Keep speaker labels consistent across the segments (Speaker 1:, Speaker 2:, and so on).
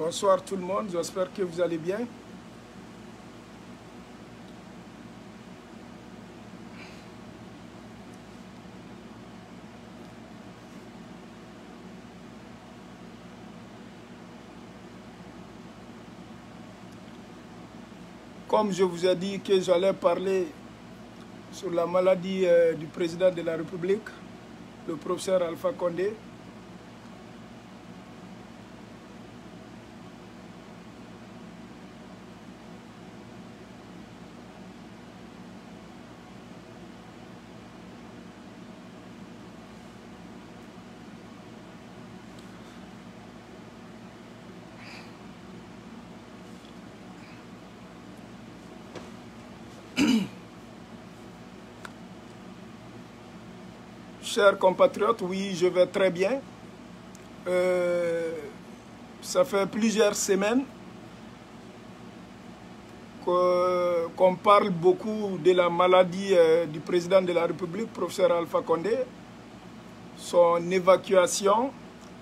Speaker 1: Bonsoir tout le monde, j'espère que vous allez bien. Comme je vous ai dit que j'allais parler sur la maladie du président de la République, le professeur Alpha Condé, chers compatriotes, oui, je vais très bien. Ça fait plusieurs semaines qu'on parle beaucoup de la maladie du président de la République, professeur Alpha Condé, son évacuation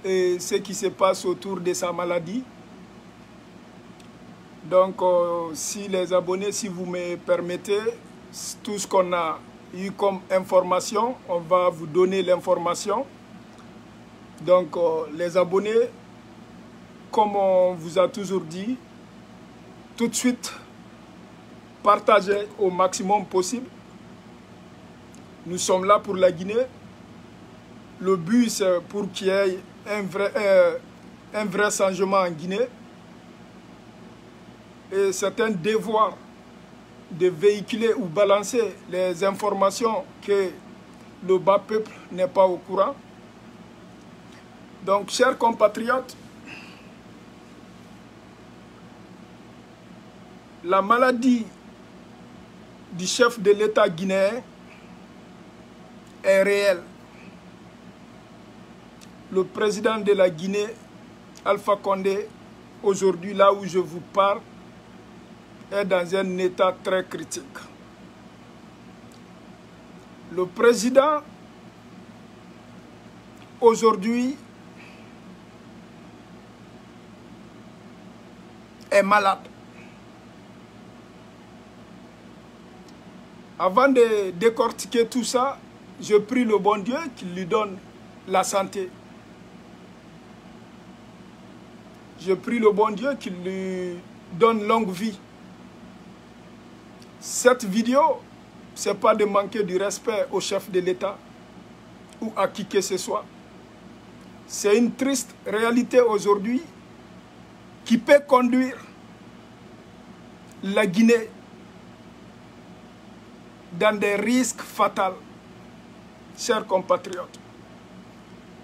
Speaker 1: et ce qui se passe autour de sa maladie. Donc, si les abonnés, si vous me permettez, tout ce qu'on a eu comme information, on va vous donner l'information. Donc, les abonnés, comme on vous a toujours dit, tout de suite, partagez au maximum possible. Nous sommes là pour la Guinée. Le but, c'est pour qu'il y ait un vrai changement en Guinée. Et c'est un devoir de véhiculer ou balancer les informations que le bas peuple n'est pas au courant. Donc, chers compatriotes, la maladie du chef de l'État guinéen est réelle. Le président de la Guinée, Alpha Condé, aujourd'hui, là où je vous parle, est dans un état très critique. Le président, aujourd'hui, est malade. Avant de décortiquer tout ça, je prie le bon Dieu qu'il lui donne la santé. Je prie le bon Dieu qu'il lui donne longue vie. Cette vidéo, ce n'est pas de manquer du respect au chef de l'État ou à qui que ce soit. C'est une triste réalité aujourd'hui qui peut conduire la Guinée dans des risques fatals, chers compatriotes.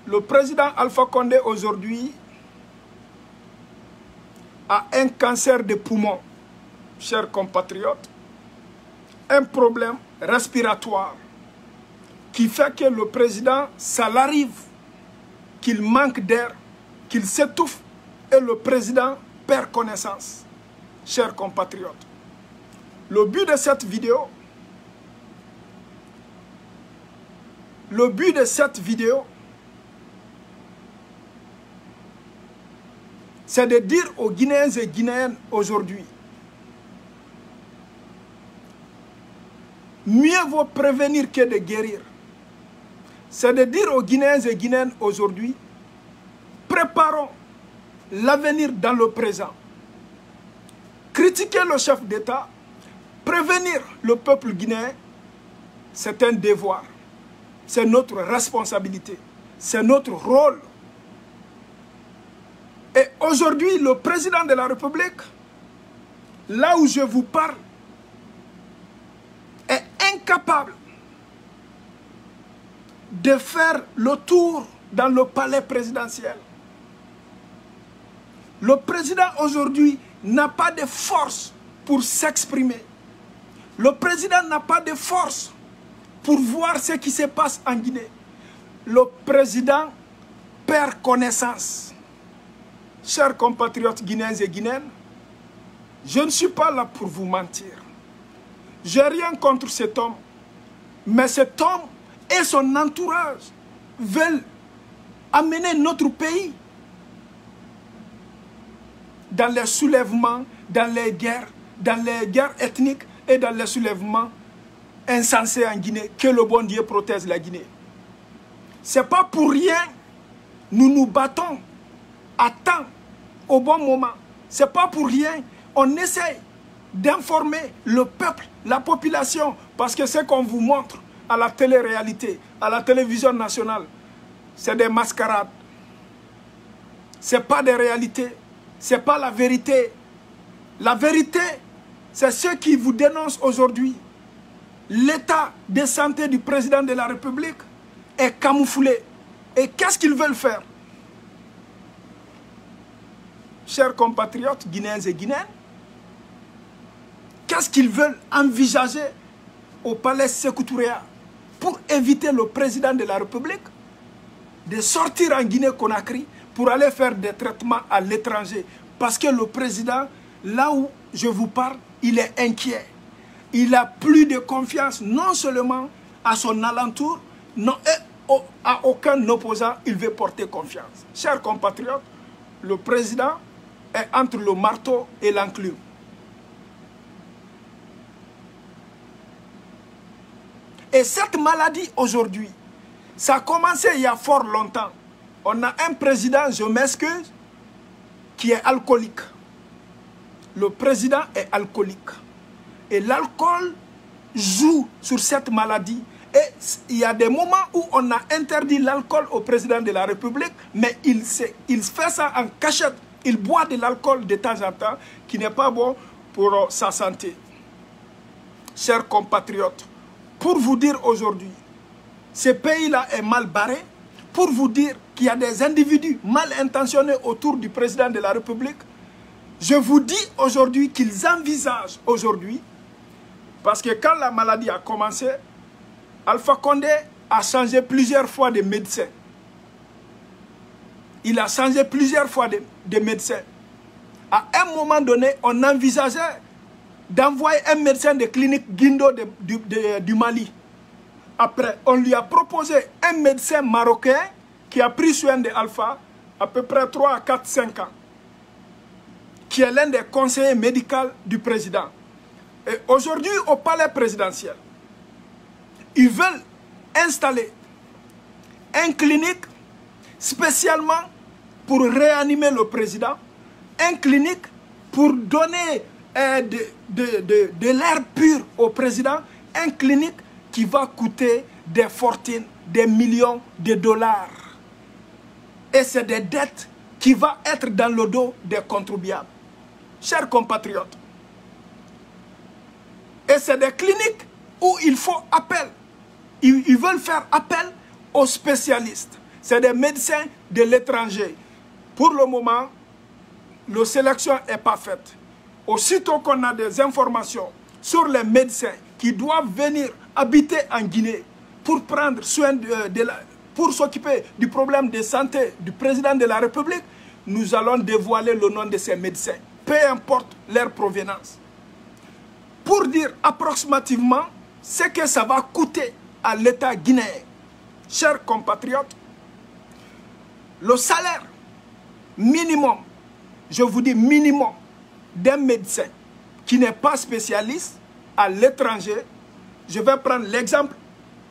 Speaker 1: Le président Alpha Condé aujourd'hui a un cancer de poumon, chers compatriotes, un problème respiratoire qui fait que le président, ça l'arrive qu'il manque d'air, qu'il s'étouffe et le président perd connaissance, chers compatriotes. Le but de cette vidéo, c'est de dire aux Guinéens et Guinéennes aujourd'hui, mieux vaut prévenir que de guérir. C'est de dire aux Guinéens et Guinéennes aujourd'hui, préparons l'avenir dans le présent. Critiquer le chef d'État, prévenir le peuple guinéen, c'est un devoir. C'est notre responsabilité. C'est notre rôle. Et aujourd'hui, le président de la République, là où je vous parle, est incapable de faire le tour dans le palais présidentiel. Le président aujourd'hui n'a pas de force pour s'exprimer. Le président n'a pas de force pour voir ce qui se passe en Guinée. Le président perd connaissance. Chers compatriotes guinéens et guinéennes, je ne suis pas là pour vous mentir. Je n'ai rien contre cet homme. Mais cet homme et son entourage veulent amener notre pays dans les soulèvements, dans les guerres ethniques et dans les soulèvements insensés en Guinée. Que le bon Dieu protège la Guinée. Ce n'est pas pour rien nous nous battons à temps, au bon moment. Ce n'est pas pour rien. On essaye d'informer le peuple, la population, parce que ce qu'on vous montre à la télé-réalité, à la télévision nationale, c'est des mascarades. Ce n'est pas des réalités. Ce n'est pas la vérité. La vérité, c'est ce qui vous dénonce aujourd'hui. L'état de santé du président de la République est camouflé. Et qu'est-ce qu'ils veulent faire? Chers compatriotes guinéens et guinéennes, qu'est-ce qu'ils veulent envisager au palais Sékou Touré pour éviter le président de la République de sortir en Guinée-Conakry pour aller faire des traitements à l'étranger? Parce que le président, là où je vous parle, il est inquiet. Il n'a plus de confiance, non seulement à son alentour, non, et à aucun opposant, il veut porter confiance. Chers compatriotes, le président est entre le marteau et l'enclume. Et cette maladie aujourd'hui, ça a commencé il y a fort longtemps. On a un président, je m'excuse, qui est alcoolique. Le président est alcoolique. Et l'alcool joue sur cette maladie. Et il y a des moments où on a interdit l'alcool au président de la République, mais il fait ça en cachette. Il boit de l'alcool de temps en temps, qui n'est pas bon pour sa santé. Chers compatriotes, pour vous dire aujourd'hui, ce pays-là est mal barré, pour vous dire qu'il y a des individus mal intentionnés autour du président de la République, je vous dis aujourd'hui qu'ils envisagent aujourd'hui, parce que quand la maladie a commencé, Alpha Condé a changé plusieurs fois de médecin. Il a changé plusieurs fois de médecin. À un moment donné, on envisageait d'envoyer un médecin de clinique Guindo du Mali. Après, on lui a proposé un médecin marocain qui a pris soin de Alpha à peu près 3 à 4, 5 ans, qui est l'un des conseillers médicaux du président. Et aujourd'hui, au palais présidentiel, ils veulent installer une clinique spécialement pour réanimer le président, une clinique pour donner de l'air pur au président, une clinique qui va coûter des fortunes, des millions de dollars. Et c'est des dettes qui vont être dans le dos des contribuables. Chers compatriotes, et c'est des cliniques où il faut appel. Ils veulent faire appel aux spécialistes. C'est des médecins de l'étranger. Pour le moment, la sélection n'est pas faite. Aussitôt qu'on a des informations sur les médecins qui doivent venir habiter en Guinée pour prendre soin pour s'occuper du problème de santé du président de la République, nous allons dévoiler le nom de ces médecins, peu importe leur provenance. Pour dire approximativement ce que ça va coûter à l'État guinéen. Chers compatriotes, le salaire minimum, je vous dis minimum, d'un médecin qui n'est pas spécialiste à l'étranger, je vais prendre l'exemple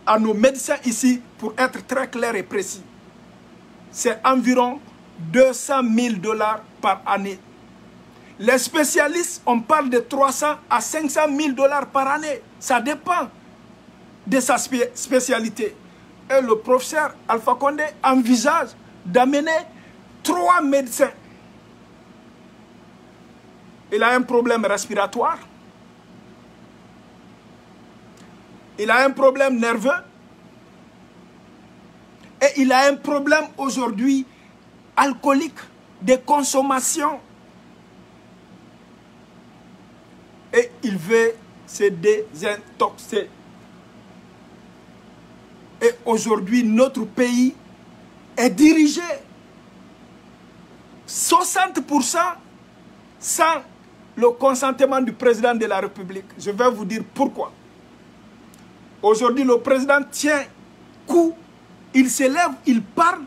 Speaker 1: à nos médecins ici pour être très clair et précis. C'est environ 200 000 $ par année. Les spécialistes, on parle de 300 à 500 000 $ par année. Ça dépend de sa spécialité. Et le professeur Alpha Condé envisage d'amener 3 médecins. Il a un problème respiratoire. Il a un problème nerveux. Et il a un problème aujourd'hui alcoolique de consommation. Et il veut se désintoxiquer. Et aujourd'hui, notre pays est dirigé 60% sans le consentement du président de la République. Je vais vous dire pourquoi. Aujourd'hui, le président tient coup, il s'élève, il parle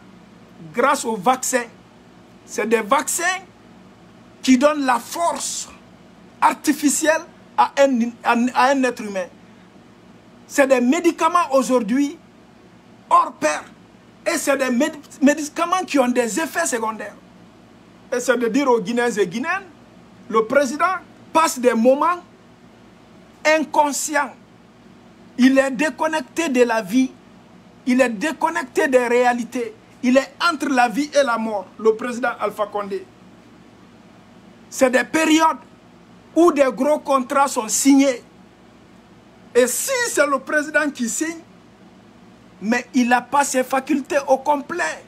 Speaker 1: grâce aux vaccins. C'est des vaccins qui donne la force artificielle à un être humain. C'est des médicaments aujourd'hui hors pair. Et c'est des médicaments qui ont des effets secondaires. Et c'est de dire aux Guinéens et Guinéennes, le président passe des moments inconscients. Il est déconnecté de la vie. Il est déconnecté des réalités. Il est entre la vie et la mort, le président Alpha Condé. C'est des périodes où des gros contrats sont signés. Et si c'est le président qui signe, mais il n'a pas ses facultés au complet.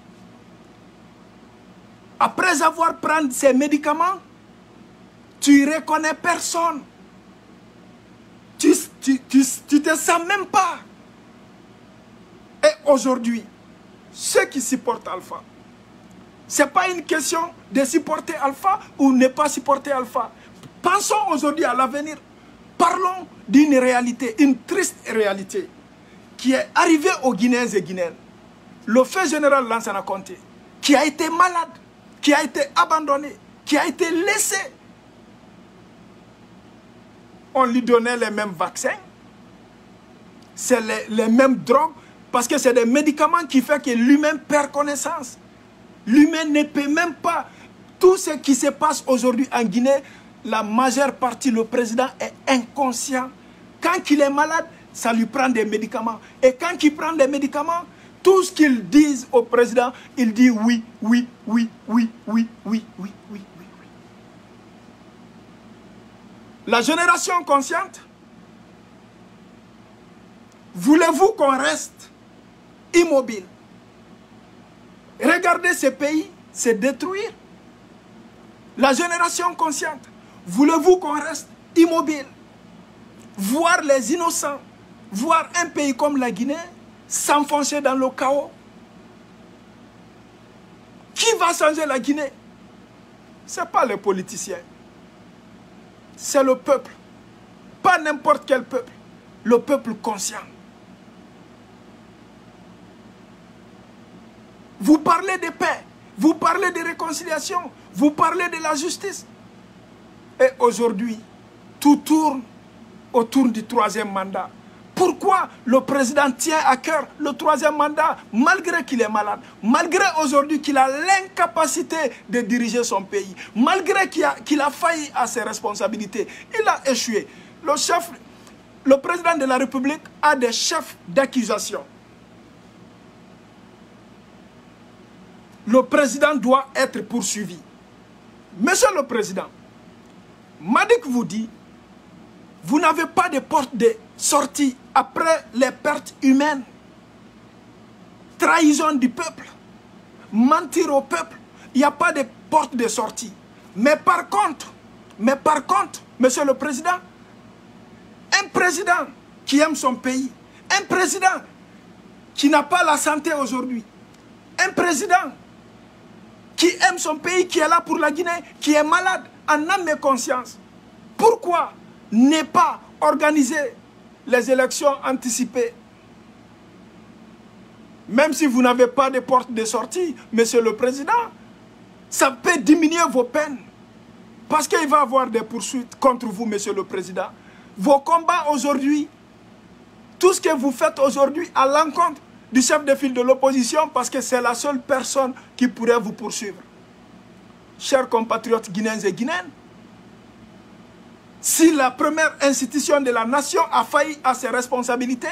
Speaker 1: Après avoir pris ces médicaments, tu ne reconnais personne. Tu te sens même pas. Et aujourd'hui, ceux qui supportent Alpha, ce n'est pas une question de supporter Alpha ou ne pas supporter Alpha. Pensons aujourd'hui à l'avenir. Parlons d'une réalité, une triste réalité qui est arrivée aux Guinéens et Guinéennes. Le fait général Lansana Conté, qui a été malade, qui a été abandonné, qui a été laissé. On lui donnait les mêmes vaccins, c'est les mêmes drogues, parce que c'est des médicaments qui font que l'humain perd connaissance. L'humain ne peut même pas. Tout ce qui se passe aujourd'hui en Guinée, la majeure partie, le président est inconscient. Quand il est malade, ça lui prend des médicaments. Et quand il prend des médicaments, tout ce qu'ils disent au président, il dit oui, oui, oui, oui, oui, oui, oui, oui, oui, oui. La génération consciente, voulez-vous qu'on reste immobile? Regardez ce pays se détruire. La génération consciente, voulez-vous qu'on reste immobile? Voir les innocents, voir un pays comme la Guinée s'enfoncer dans le chaos. Qui va changer la Guinée? Ce n'est pas les politiciens. C'est le peuple. Pas n'importe quel peuple. Le peuple conscient. Vous parlez de paix, vous parlez de réconciliation, vous parlez de la justice. Et aujourd'hui, tout tourne autour du troisième mandat. Pourquoi le président tient à cœur le troisième mandat, malgré qu'il est malade, malgré aujourd'hui qu'il a l'incapacité de diriger son pays, malgré qu'il a failli à ses responsabilités, il a échoué. Le président de la République a des chefs d'accusation. Le président doit être poursuivi. Monsieur le Président, Madick vous dit, vous n'avez pas de porte de sortie après les pertes humaines. Trahison du peuple, mentir au peuple, il n'y a pas de porte de sortie. Mais par contre, Monsieur le Président, un président qui aime son pays, un président qui n'a pas la santé aujourd'hui, un président qui aime son pays, qui est là pour la Guinée, qui est malade, en âme et conscience. Pourquoi ne pas organiser les élections anticipées? Même si vous n'avez pas de porte de sortie, Monsieur le Président, ça peut diminuer vos peines. Parce qu'il va y avoir des poursuites contre vous, Monsieur le Président. Vos combats aujourd'hui, tout ce que vous faites aujourd'hui à l'encontre du chef de file de l'opposition, parce que c'est la seule personne qui pourrait vous poursuivre. Chers compatriotes guinéens et guinéennes, si la première institution de la nation a failli à ses responsabilités,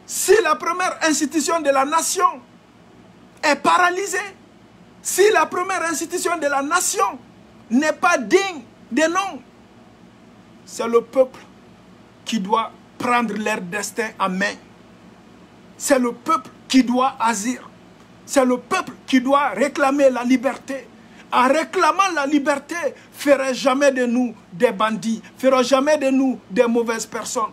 Speaker 1: si la première institution de la nation est paralysée, si la première institution de la nation n'est pas digne de nom, c'est le peuple qui doit prendre leur destin en main. C'est le peuple qui doit agir. C'est le peuple qui doit réclamer la liberté. En réclamant la liberté, ferait jamais de nous des bandits, ferait jamais de nous des mauvaises personnes.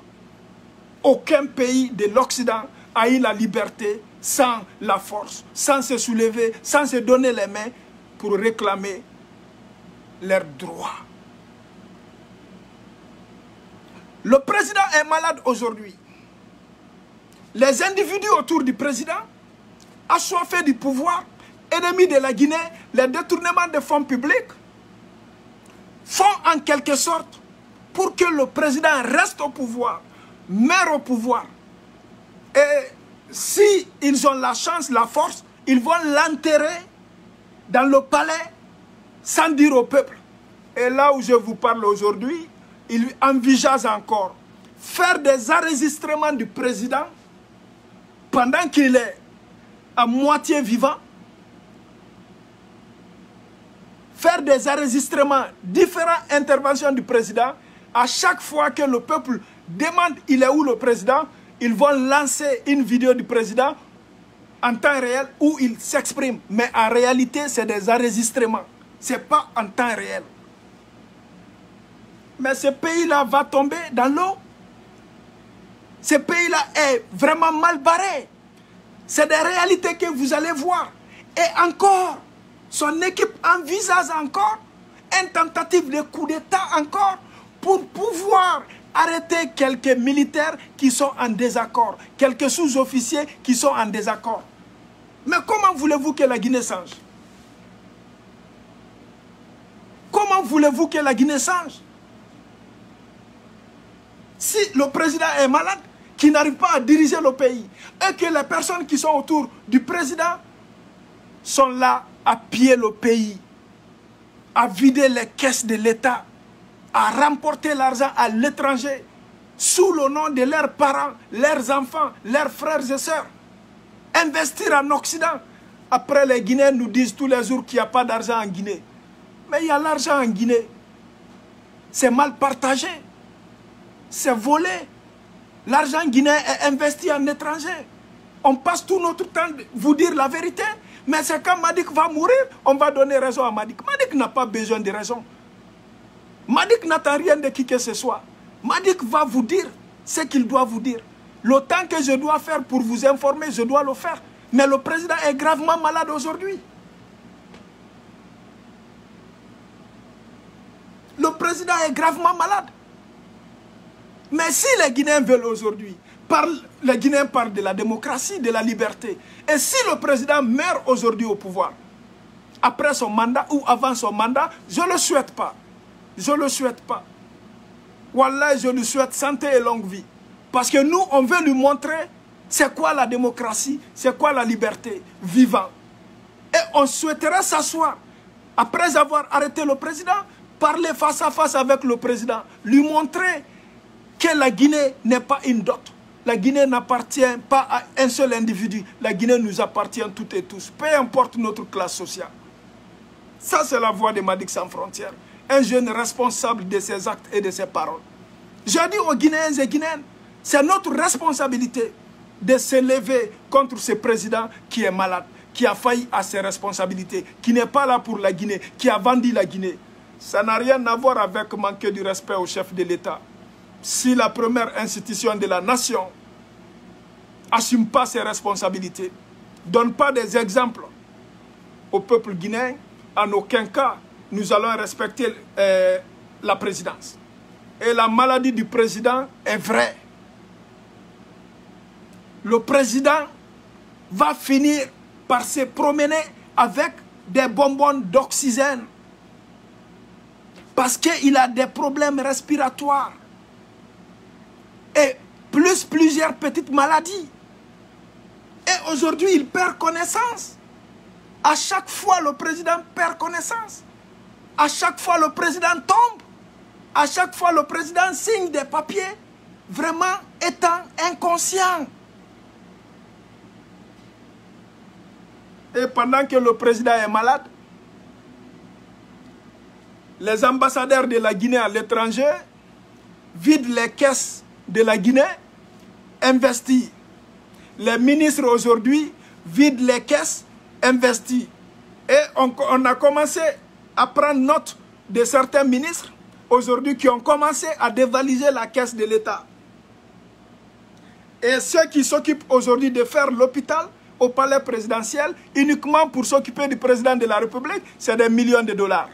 Speaker 1: Aucun pays de l'Occident a eu la liberté sans la force, sans se soulever, sans se donner les mains pour réclamer leurs droits. Le président est malade aujourd'hui. Les individus autour du président, assoiffés du pouvoir, ennemis de la Guinée, les détournements de fonds publics font en quelque sorte pour que le président reste au pouvoir, meure au pouvoir. Et si ils ont la chance, la force, ils vont l'enterrer dans le palais sans dire au peuple. Et là où je vous parle aujourd'hui, il envisage encore faire des enregistrements du président pendant qu'il est à moitié vivant, faire des enregistrements, différentes interventions du président. À chaque fois que le peuple demande il est où le président, ils vont lancer une vidéo du président en temps réel où il s'exprime. Mais en réalité, c'est des enregistrements. Ce n'est pas en temps réel. Mais ce pays-là va tomber dans l'eau. Ce pays-là est vraiment mal barré. C'est des réalités que vous allez voir. Et encore, son équipe envisage encore une tentative de coup d'État encore pour pouvoir arrêter quelques militaires qui sont en désaccord, quelques sous-officiers qui sont en désaccord. Mais comment voulez-vous que la Guinée change? Comment voulez-vous que la Guinée change? Si le président est malade, qui n'arrive pas à diriger le pays, et que les personnes qui sont autour du président sont là à piller le pays, à vider les caisses de l'État, à remporter l'argent à l'étranger, sous le nom de leurs parents, leurs enfants, leurs frères et sœurs, investir en Occident. Après, les Guinéens nous disent tous les jours qu'il n'y a pas d'argent en Guinée. Mais il y a l'argent en Guinée. C'est mal partagé. C'est volé. L'argent guinéen est investi en étranger. On passe tout notre temps de vous dire la vérité. Mais c'est quand Madik va mourir, on va donner raison à Madik. Madik n'a pas besoin de raison. Madik n'attend rien de qui que ce soit. Madik va vous dire ce qu'il doit vous dire. Le temps que je dois faire pour vous informer, je dois le faire. Mais le président est gravement malade aujourd'hui. Le président est gravement malade. Mais si les Guinéens veulent aujourd'hui, les Guinéens parlent de la démocratie, de la liberté. Et si le président meurt aujourd'hui au pouvoir, après son mandat ou avant son mandat, je ne le souhaite pas. Je ne le souhaite pas. Wallah, je lui souhaite santé et longue vie. Parce que nous, on veut lui montrer c'est quoi la démocratie, c'est quoi la liberté, vivant. Et on souhaiterait s'asseoir, après avoir arrêté le président, parler face à face avec le président, lui montrer que la Guinée n'est pas une dot. La Guinée n'appartient pas à un seul individu. La Guinée nous appartient toutes et tous, peu importe notre classe sociale. Ça, c'est la voix de Madik Sans Frontières. Un jeune responsable de ses actes et de ses paroles. Je dis aux Guinéens et Guinéennes, c'est notre responsabilité de se lever contre ce président qui est malade, qui a failli à ses responsabilités, qui n'est pas là pour la Guinée, qui a vendu la Guinée. Ça n'a rien à voir avec manquer du respect au chef de l'État. Si la première institution de la nation n'assume pas ses responsabilités, ne donne pas des exemples au peuple guinéen, en aucun cas, nous allons respecter la présidence. Et la maladie du président est vraie. Le président va finir par se promener avec des bonbons d'oxygène parce qu'il a des problèmes respiratoires et plusieurs petites maladies. Et aujourd'hui, il perd connaissance. À chaque fois, le président perd connaissance. À chaque fois, le président tombe. À chaque fois, le président signe des papiers, vraiment étant inconscient. Et pendant que le président est malade, les ambassadeurs de la Guinée à l'étranger vident les caisses de la Guinée, investissent. Les ministres aujourd'hui vident les caisses, investissent. Et on a commencé à prendre note de certains ministres aujourd'hui qui ont commencé à dévaliser la caisse de l'État. Et ceux qui s'occupent aujourd'hui de faire l'hôpital au palais présidentiel, uniquement pour s'occuper du président de la République, c'est des millions de dollars.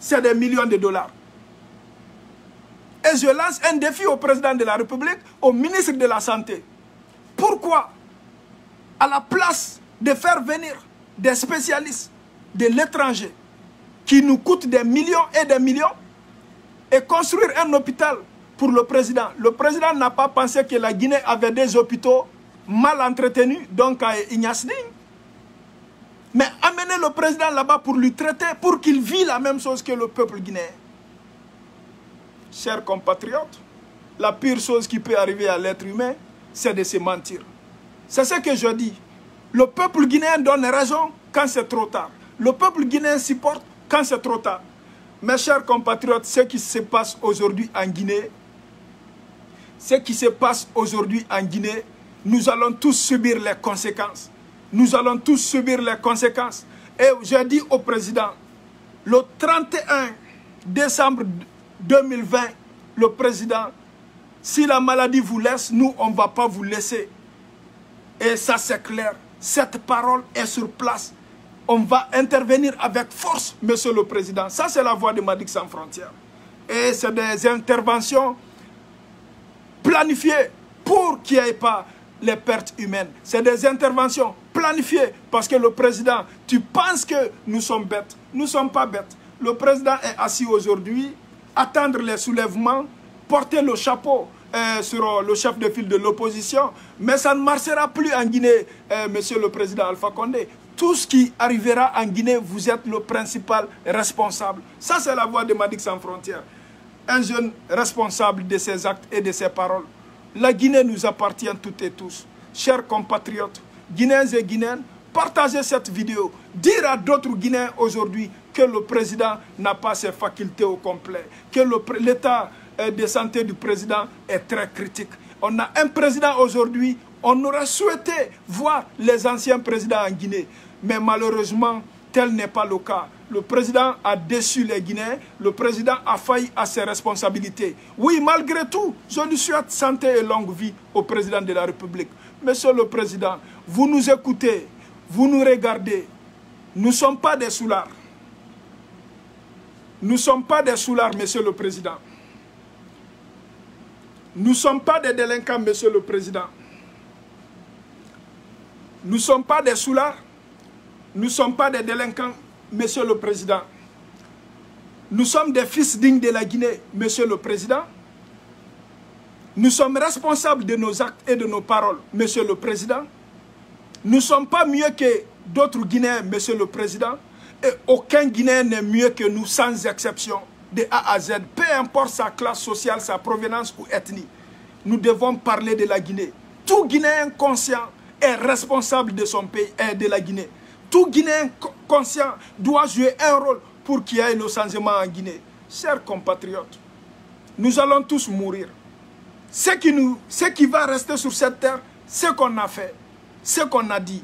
Speaker 1: C'est des millions de dollars. Et je lance un défi au président de la République, au ministre de la Santé. Pourquoi à la place de faire venir des spécialistes de l'étranger qui nous coûtent des millions et des millions et construire un hôpital pour le président. Le président n'a pas pensé que la Guinée avait des hôpitaux mal entretenus, donc à Ignace Ning. Mais amener le président là-bas pour lui traiter, pour qu'il vit la même chose que le peuple guinéen. Chers compatriotes, la pire chose qui peut arriver à l'être humain, c'est de se mentir. C'est ce que je dis. Le peuple guinéen donne raison quand c'est trop tard. Le peuple guinéen supporte quand c'est trop tard. Mes chers compatriotes, ce qui se passe aujourd'hui en Guinée, nous allons tous subir les conséquences. Nous allons tous subir les conséquences. Et j'ai dit au président, le 31 décembre 2020, le président, si la maladie vous laisse, nous, on ne va pas vous laisser. Et ça, c'est clair. Cette parole est sur place. On va intervenir avec force, monsieur le président. Ça, c'est la voix de Madic Sans Frontières. Et c'est des interventions planifiées pour qu'il n'y ait pas les pertes humaines. C'est des interventions planifiées parce que le président, tu penses que nous sommes bêtes. Nous ne sommes pas bêtes. Le président est assis aujourd'hui, attendre les soulèvements, porter le chapeau sur le chef de file de l'opposition. Mais ça ne marchera plus en Guinée, monsieur le président Alpha Condé. Tout ce qui arrivera en Guinée, vous êtes le principal responsable. Ça, c'est la voix de Madic Sans Frontières. Un jeune responsable de ses actes et de ses paroles. La Guinée nous appartient toutes et tous. Chers compatriotes, Guinéens et Guinéennes, partagez cette vidéo. Dire à d'autres Guinéens aujourd'hui que le président n'a pas ses facultés au complet. Que l'état de santé du président est très critique. On a un président aujourd'hui, on aurait souhaité voir les anciens présidents en Guinée. Mais malheureusement, tel n'est pas le cas. Le président a déçu les Guinéens, le président a failli à ses responsabilités. Oui, malgré tout, je lui souhaite santé et longue vie au président de la République. Monsieur le président, vous nous écoutez, vous nous regardez. Nous ne sommes pas des soulards. Nous ne sommes pas des soulards, monsieur le président. Nous ne sommes pas des délinquants, monsieur le président. Nous ne sommes pas des soulards. Nous ne sommes pas des délinquants, monsieur le président. Nous sommes des fils dignes de la Guinée, monsieur le président. Nous sommes responsables de nos actes et de nos paroles, monsieur le président. Nous ne sommes pas mieux que d'autres Guinéens, monsieur le président. Et aucun Guinéen n'est mieux que nous, sans exception, de A à Z. Peu importe sa classe sociale, sa provenance ou ethnie. Nous devons parler de la Guinée. Tout Guinéen conscient est responsable de son pays et de la Guinée. Tout Guinéen conscient doit jouer un rôle pour qu'il y ait le changement en Guinée. Chers compatriotes, nous allons tous mourir. Ce qui va rester sur cette terre, ce qu'on a fait, ce qu'on a dit.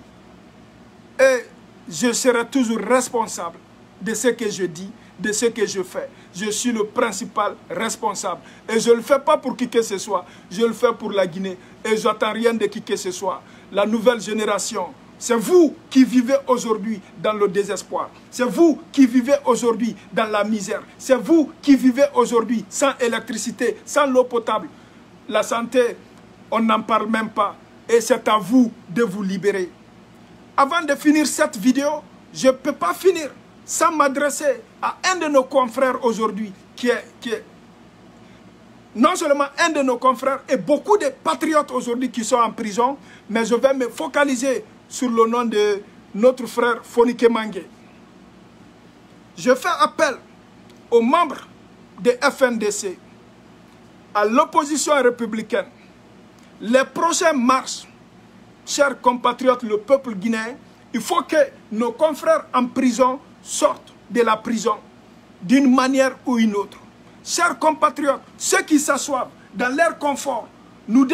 Speaker 1: Et je serai toujours responsable de ce que je dis, de ce que je fais. Je suis le principal responsable. Et je ne le fais pas pour qui que ce soit. Je le fais pour la Guinée. Et je n'attends rien de qui que ce soit. La nouvelle génération, c'est vous qui vivez aujourd'hui dans le désespoir. C'est vous qui vivez aujourd'hui dans la misère. C'est vous qui vivez aujourd'hui sans électricité, sans l'eau potable. La santé, on n'en parle même pas. Et c'est à vous de vous libérer. Avant de finir cette vidéo, je ne peux pas finir sans m'adresser à un de nos confrères aujourd'hui, qui est non seulement un de nos confrères et beaucoup de patriotes aujourd'hui qui sont en prison, mais je vais me focaliser sur le nom de notre frère Fonike Mangué. Je fais appel aux membres de FNDC, à l'opposition républicaine. Les prochaines marches, chers compatriotes, le peuple guinéen, il faut que nos confrères en prison sortent de la prison d'une manière ou une autre. Chers compatriotes, ceux qui s'assoient dans leur confort, nous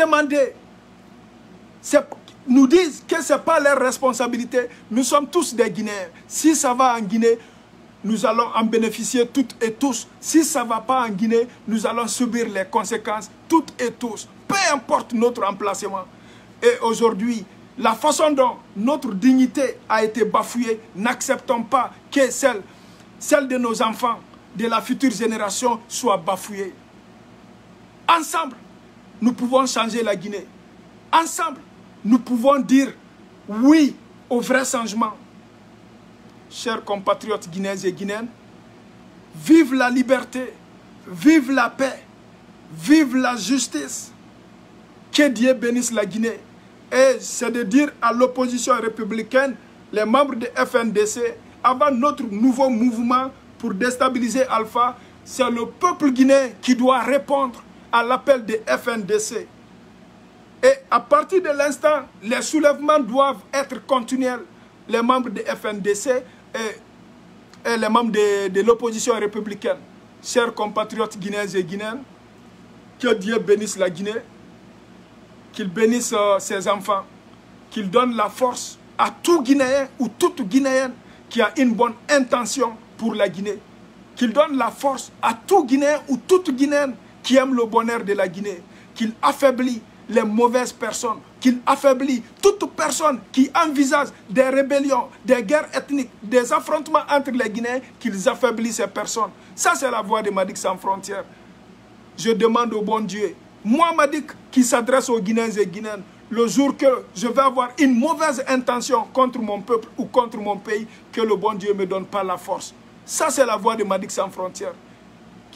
Speaker 1: disent que ce n'est pas leur responsabilité. Nous sommes tous des Guinéens. Si ça va en Guinée, nous allons en bénéficier toutes et tous. Si ça ne va pas en Guinée, nous allons subir les conséquences toutes et tous. Peu importe notre emplacement. Et aujourd'hui, la façon dont notre dignité a été bafouée, n'acceptons pas que celle de nos enfants, de la future génération, soit bafouée. Ensemble, nous pouvons changer la Guinée. Ensemble, nous pouvons dire oui au vrai changement. Chers compatriotes guinéens et guinéennes, vive la liberté, vive la paix, vive la justice. Que Dieu bénisse la Guinée. Et c'est de dire à l'opposition républicaine, les membres de FNDC, avant notre nouveau mouvement pour déstabiliser Alpha, c'est le peuple guinéen qui doit répondre à l'appel de FNDC. Et à partir de l'instant, les soulèvements doivent être continuels. Les membres de FNDC et les membres de l'opposition républicaine. Chers compatriotes guinéens et guinéennes, que Dieu bénisse la Guinée, qu'il bénisse ses enfants, qu'il donne la force à tout Guinéen ou toute Guinéenne qui a une bonne intention pour la Guinée. Qu'il donne la force à tout Guinéen ou toute Guinéenne qui aime le bonheur de la Guinée. Qu'il affaiblit les mauvaises personnes, qu'il affaiblit toute personne qui envisage des rébellions, des guerres ethniques, des affrontements entre les Guinéens, qu'ils affaiblissent ces personnes. Ça, c'est la voix de Madick Sans Frontières. Je demande au bon Dieu, moi Madick, qui s'adresse aux Guinéens et Guinéennes, le jour que je vais avoir une mauvaise intention contre mon peuple ou contre mon pays, que le bon Dieu ne me donne pas la force. Ça, c'est la voix de Madick Sans Frontières.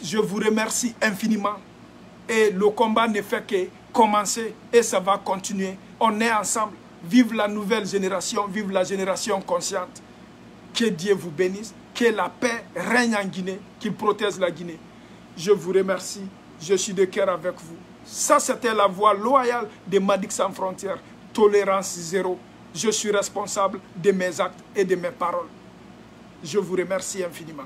Speaker 1: Je vous remercie infiniment. Et le combat ne fait que commencer et ça va continuer. On est ensemble. Vive la nouvelle génération, vive la génération consciente. Que Dieu vous bénisse, que la paix règne en Guinée, qu'il protège la Guinée. Je vous remercie, je suis de cœur avec vous. Ça, c'était la voix loyale de Madick Sans Frontières. Tolérance zéro. Je suis responsable de mes actes et de mes paroles. Je vous remercie infiniment.